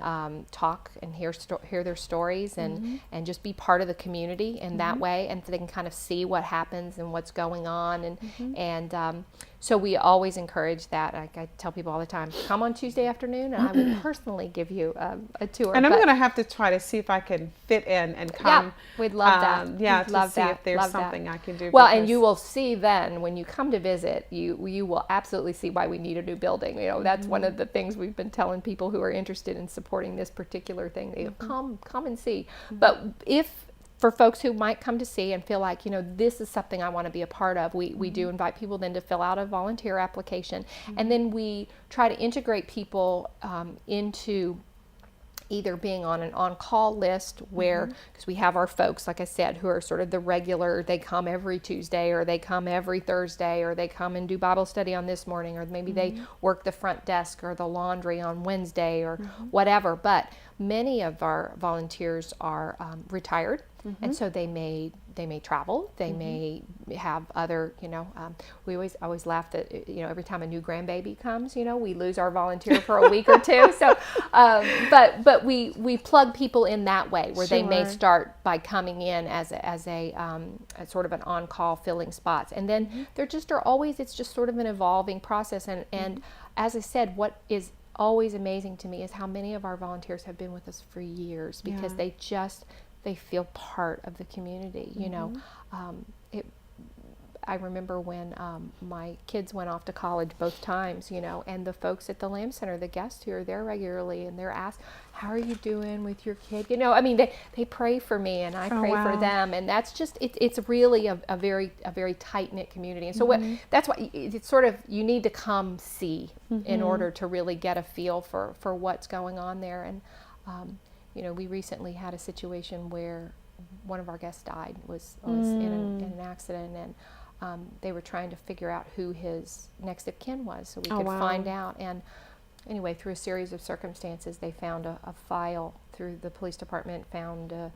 talk and hear their stories and just be part of the community in that way, and so they can kind of see what happens and what's going on, and So we always encourage that. I tell people all the time, come on Tuesday afternoon, and I will personally give you a tour. And I'm going to have to try to see if I can fit in and come. Yeah, we'd love that. Yeah, we'd love to see that. if there's love something that. I can do. Well, and you will see then when you come to visit, you will absolutely see why we need a new building. That's one of the things we've been telling people who are interested in supporting this particular thing. They go, come and see. But for folks who might come to see and feel like, this is something I want to be a part of, we do invite people then to fill out a volunteer application. And then we try to integrate people into either being on an on-call list where, because we have our folks, like I said, who are sort of the regular, they come every Tuesday or they come every Thursday or they come and do Bible study on this morning, or maybe they work the front desk or the laundry on Wednesday or whatever. But many of our volunteers are retired, and so they may travel, they may have other, we always laugh that, every time a new grandbaby comes, we lose our volunteer for a week or two. So, but we plug people in that way where they may start by coming in as a sort of an on-call filling spots. And then there just are always, it's just sort of an evolving process. And as I said, what is always amazing to me is how many of our volunteers have been with us for years, because they feel part of the community. I remember when my kids went off to college both times, and the folks at the Lamb Center, the guests who are there regularly, and they're asked, how are you doing with your kid? They pray for me and I pray for them. And that's just, it's really a very tight-knit community. And so that's why it's sort of, you need to come see in order to really get a feel for what's going on there. And, we recently had a situation where one of our guests died, was in an accident, and they were trying to figure out who his next of kin was so we could find out. And anyway, through a series of circumstances, they found a file through the police department, found a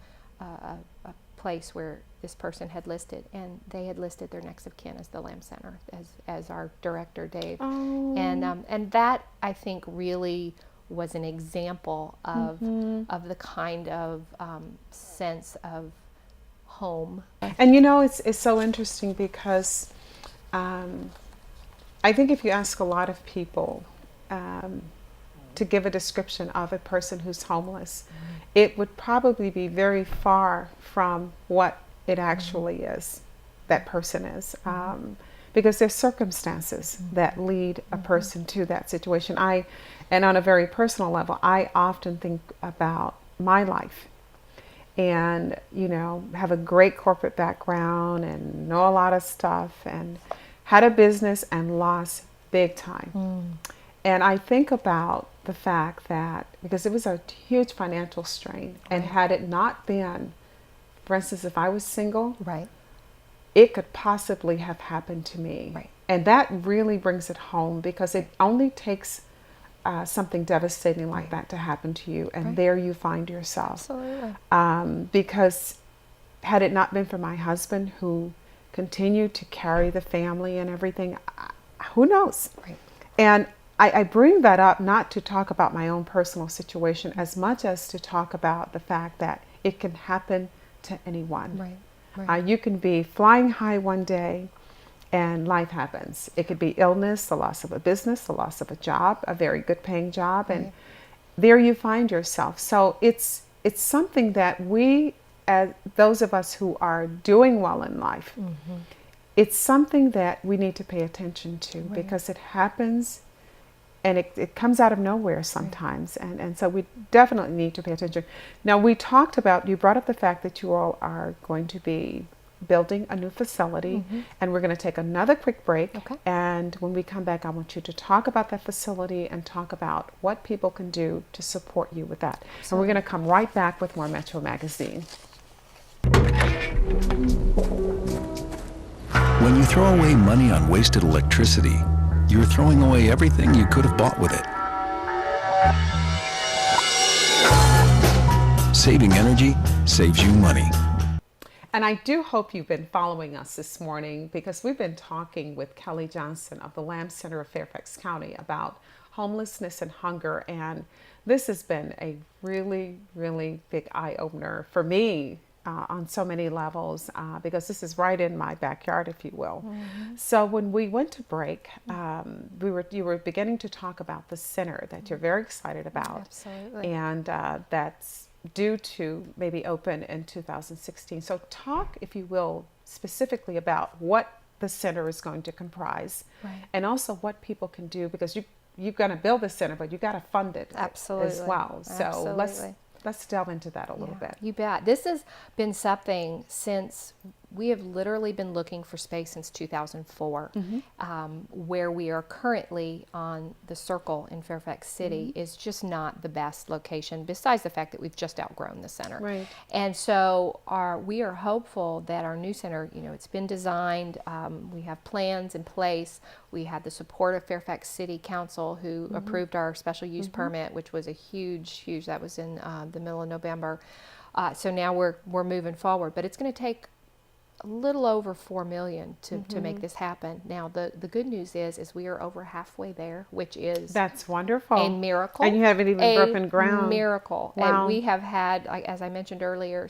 place where this person had listed, and they had listed their next of kin as the Lamb Center, as our director, Dave. And that, I think, really was an example of the kind of sense of home. And it's so interesting because I think if you ask a lot of people to give a description of a person who's homeless, it would probably be very far from what it actually is, that person is. Because there's circumstances that lead a person to that situation. And on a very personal level, I often think about my life and, have a great corporate background and know a lot of stuff and had a business and lost big time. And I think about the fact that, because it was a huge financial strain, and had it not been, for instance, if I was single, it could possibly have happened to me. And that really brings it home, because it only takes something devastating like that to happen to you, and there you find yourself. Absolutely. Because had it not been for my husband, who continued to carry the family and everything, who knows? And I bring that up not to talk about my own personal situation as much as to talk about the fact that it can happen to anyone. You can be flying high one day and life happens. It could be illness, the loss of a business, the loss of a job, a very good paying job, and there you find yourself. So it's something that we, as those of us who are doing well in life, it's something that we need to pay attention to, because it happens and it comes out of nowhere sometimes. And so we definitely need to pay attention. Now, we talked about, you brought up the fact that you all are going to be building a new facility, and we're going to take another quick break. And when we come back, I want you to talk about that facility and talk about what people can do to support you with that. And we're going to come right back with more Metro Magazine. When you throw away money on wasted electricity, you're throwing away everything you could have bought with it. Saving energy saves you money. And I do hope you've been following us this morning, because we've been talking with Kelly Johnson of the Lamb Center of Fairfax County about homelessness and hunger. And this has been a really, really big eye-opener for me, on so many levels because this is right in my backyard, if you will. So when we went to break, you were beginning to talk about the center that you're very excited about. Absolutely. And that's due to maybe open in 2016. So talk, if you will, specifically about what the center is going to comprise, Right. and also what people can do, because you're going to build the center, but you got to fund it Absolutely. as well. So Absolutely. let's delve into that a little bit. You bet. This has been something since we have literally been looking for space since 2004. Where we are currently on the Circle in Fairfax City is just not the best location, besides the fact that we've just outgrown the center. Right. And so we are hopeful that our new center, it's been designed, we have plans in place. We had the support of Fairfax City Council, who approved our special use permit, which was a huge, that was in the middle of November. So now we're moving forward, but it's going to take a little over $4 million to make this happen. Now the good news is we are over halfway there, which is That's wonderful. a miracle. And you haven't even broken ground. Miracle. Wow. And we have had, as I mentioned earlier,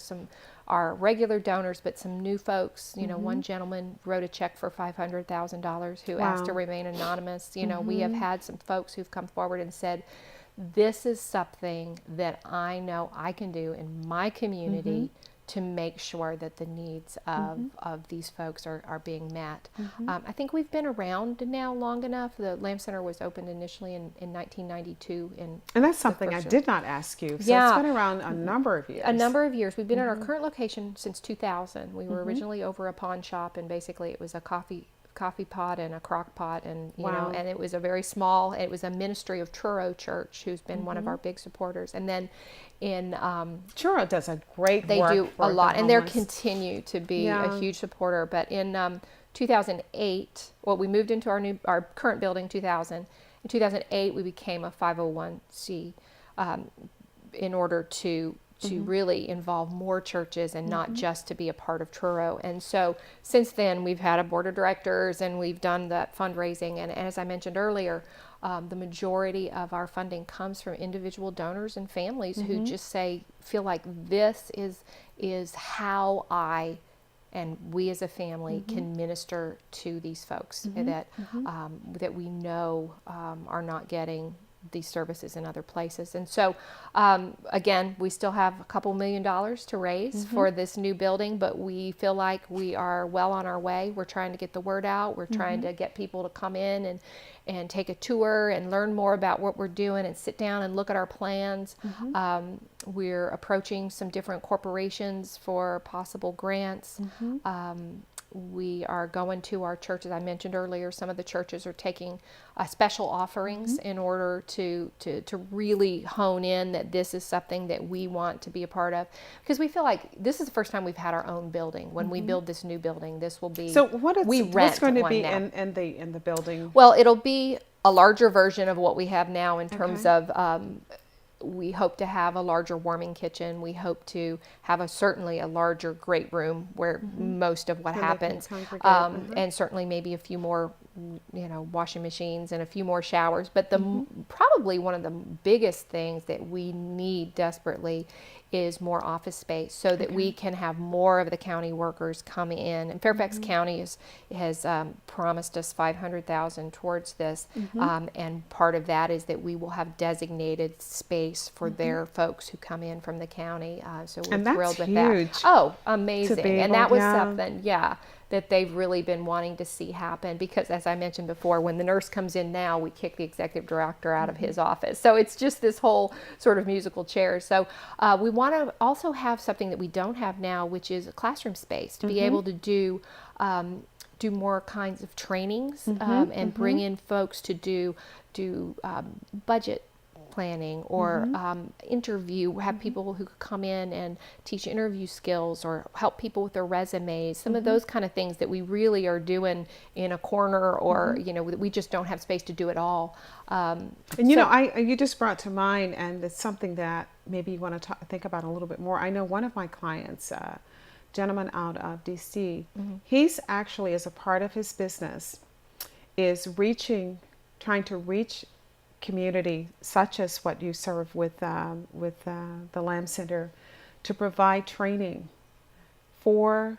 our regular donors, but some new folks. One gentleman wrote a check for $500,000 who asked to remain anonymous. We have had some folks who've come forward and said, this is something that I know I can do in my community to make sure that the needs of these folks are being met. I think we've been around now long enough. The Lamb Center was opened initially in 1992. And that's something I did not ask you. So it's been around a number of years. A number of years. We've been at our current location since 2000. We were originally over a pawn shop, and basically it was a coffee pot and a crock pot, and and it was a very small. It was a ministry of Truro Church, who's been one of our big supporters. And then in Truro does a great they work do for a lot, the and they homeless. continue to be a huge supporter. But in 2008, we moved into our current building. 2000. In 2008, we became a 501c in order to really involve more churches and not just to be a part of Truro. And so since then, we've had a board of directors and we've done that fundraising. And as I mentioned earlier, the majority of our funding comes from individual donors and families who just feel like this is how I and we as a family can minister to these folks that we know are not getting these services in other places. And so again, we still have a couple $1 million to raise for this new building, but we feel like we are well on our way. We're trying to get the word out. We're trying to get people to come in and take a tour and learn more about what we're doing and sit down and look at our plans. We're approaching some different corporations for possible grants. We are going to our churches. I mentioned earlier, some of the churches are taking special offerings in order to really hone in that this is something that we want to be a part of. Because we feel like this is the first time we've had our own building. When we build this new building, this will be, So what's going to be now. in the building? Well, it'll be a larger version of what we have now in terms of we hope to have a larger warming kitchen. We hope to have certainly a larger great room where most of what happens, and certainly maybe a few more, washing machines and a few more showers. But probably one of the biggest things that we need desperately is more office space so that we can have more of the county workers come in. And Fairfax County has promised us $500,000 towards this, and part of that is that we will have designated space for their folks who come in from the county. So we're thrilled with huge that. Oh, amazing! And that was something, that they've really been wanting to see happen, because as I mentioned before, when the nurse comes in now, we kick the executive director out of his office. So it's just this whole sort of musical chairs. So we want to also have something that we don't have now, which is a classroom space to be able to do more kinds of trainings and bring in folks to do budget planning or have people who could come in and teach interview skills or help people with their resumes, some of those kind of things that we really are doing in a corner, or we just don't have space to do it all. And you just brought to mind, and it's something that maybe you want to think about a little bit more. I know one of my clients, gentleman out of DC, he's actually, as a part of his business, is trying to reach community such as what you serve with the Lamb Center, to provide training for,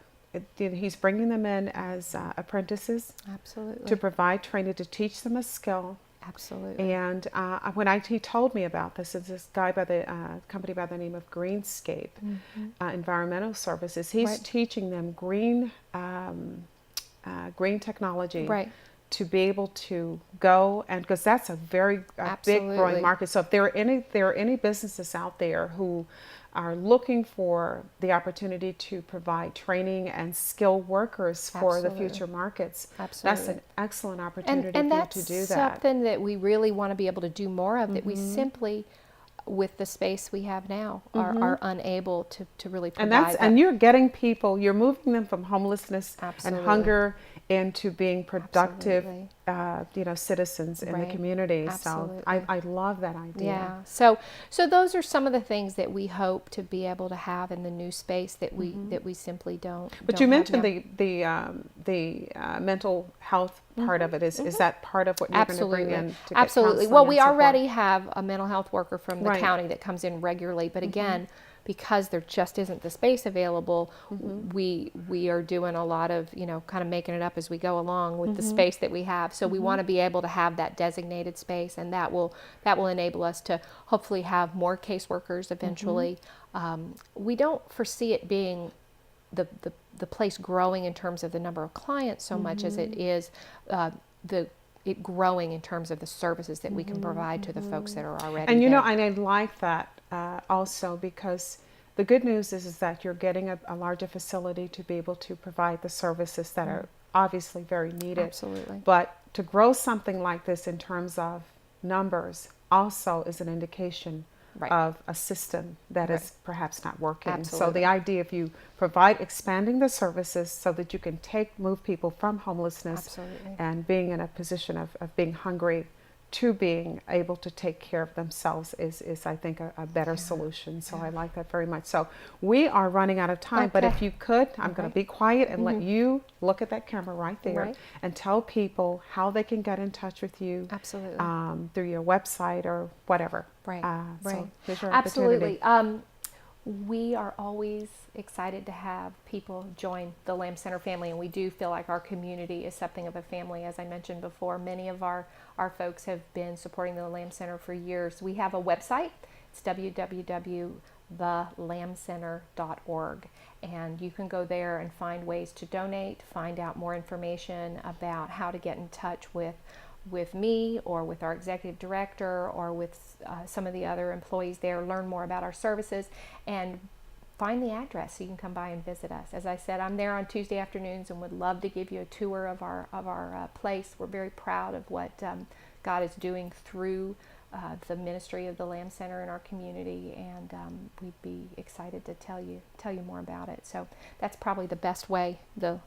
he's bringing them in as apprentices Absolutely. to provide training, to teach them a skill. Absolutely. And when he told me about this, it's this guy by the company by the name of Greenscape Environmental Services. He's Right. teaching them green technology, Right. to be able to go, and because that's a very big Absolutely. growing market. So if there are any businesses out there who are looking for the opportunity to provide training and skilled workers for the Absolutely. future markets, that's Absolutely. an excellent opportunity And for you that's to do that. something that we really want to be able to do more of, that we simply, with the space we have now, are unable to really provide. And you're getting people, you're moving them from homelessness Absolutely. and hunger into being productive, Absolutely. Citizens in the Right. community. Absolutely. So I love that idea. Yeah. So those are some of the things that we hope to be able to have in the new space that we simply don't. But don't you have mentioned now. the mental health part of it. Is that part of what you're going to bring in? To get Absolutely. counseling Well, and we support? already have a mental health worker from the Right. county that comes in regularly, but again, because there just isn't the space available, we are doing a lot of, kind of making it up as we go along with the space that we have. So we want to be able to have that designated space, and that will enable us to hopefully have more caseworkers eventually. We don't foresee it being the place growing in terms of the number of clients so much as it is it growing in terms of the services that we can provide to the folks that are already And there. and I like that also, because the good news is that you're getting a larger facility to be able to provide the services that are obviously very needed. Absolutely. But to grow something like this in terms of numbers also is an indication Right. of a system that Right. is perhaps not working. So Absolutely. the idea, if you provide expanding the services so that you can move people from homelessness Absolutely. and being in a position of being hungry to being able to take care of themselves is I think a better solution. So I like that very much. So we are running out of time, but if Okay. you could, I'm going to be quiet and let you look at that camera right there Right. and tell people how they can get in touch with you. Absolutely. Through your website or whatever. Right. So Right. here's your Absolutely. opportunity. We are always excited to have people join the Lamb Center family, and we do feel like our community is something of a family. As I mentioned before, many of our folks have been supporting the Lamb Center for years. We have a website. It's www.thelambcenter.org, and you can go there and find ways to donate, find out more information about how to get in touch with me or with our executive director or with some of the other employees there, learn more about our services, and find the address so you can come by and visit us. As I said, I'm there on Tuesday afternoons and would love to give you a tour of our place. We're very proud of what God is doing through the ministry of the Lamb Center in our community, and we'd be excited to tell you more about it. So that's probably the best way, the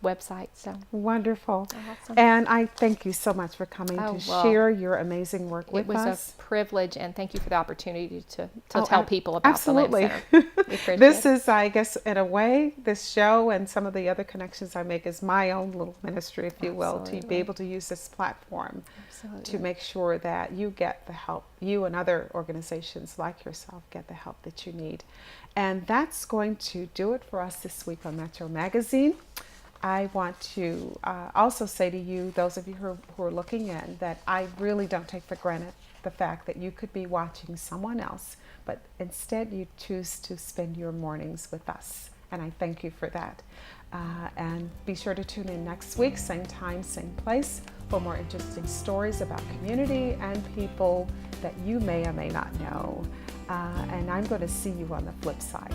website. So Wonderful. Awesome. And I thank you so much for coming to share your amazing work with us. It was a privilege, and thank you for the opportunity to tell people about absolutely. the Lamb Center. We appreciate This it. is, I guess, in a way, this show and some of the other connections I make is my own little ministry, if you will, to be Absolutely. able to use this platform Absolutely. to make sure that you get the help, you and other organizations like yourself get the help that you need. And that's going to do it for us this week on Metro Magazine. I want to also say to you, those of you who are looking in, that I really don't take for granted the fact that you could be watching someone else, but instead you choose to spend your mornings with us. And I thank you for that. And be sure to tune in next week, same time, same place, for more interesting stories about community and people that you may or may not know. And I'm going to see you on the flip side.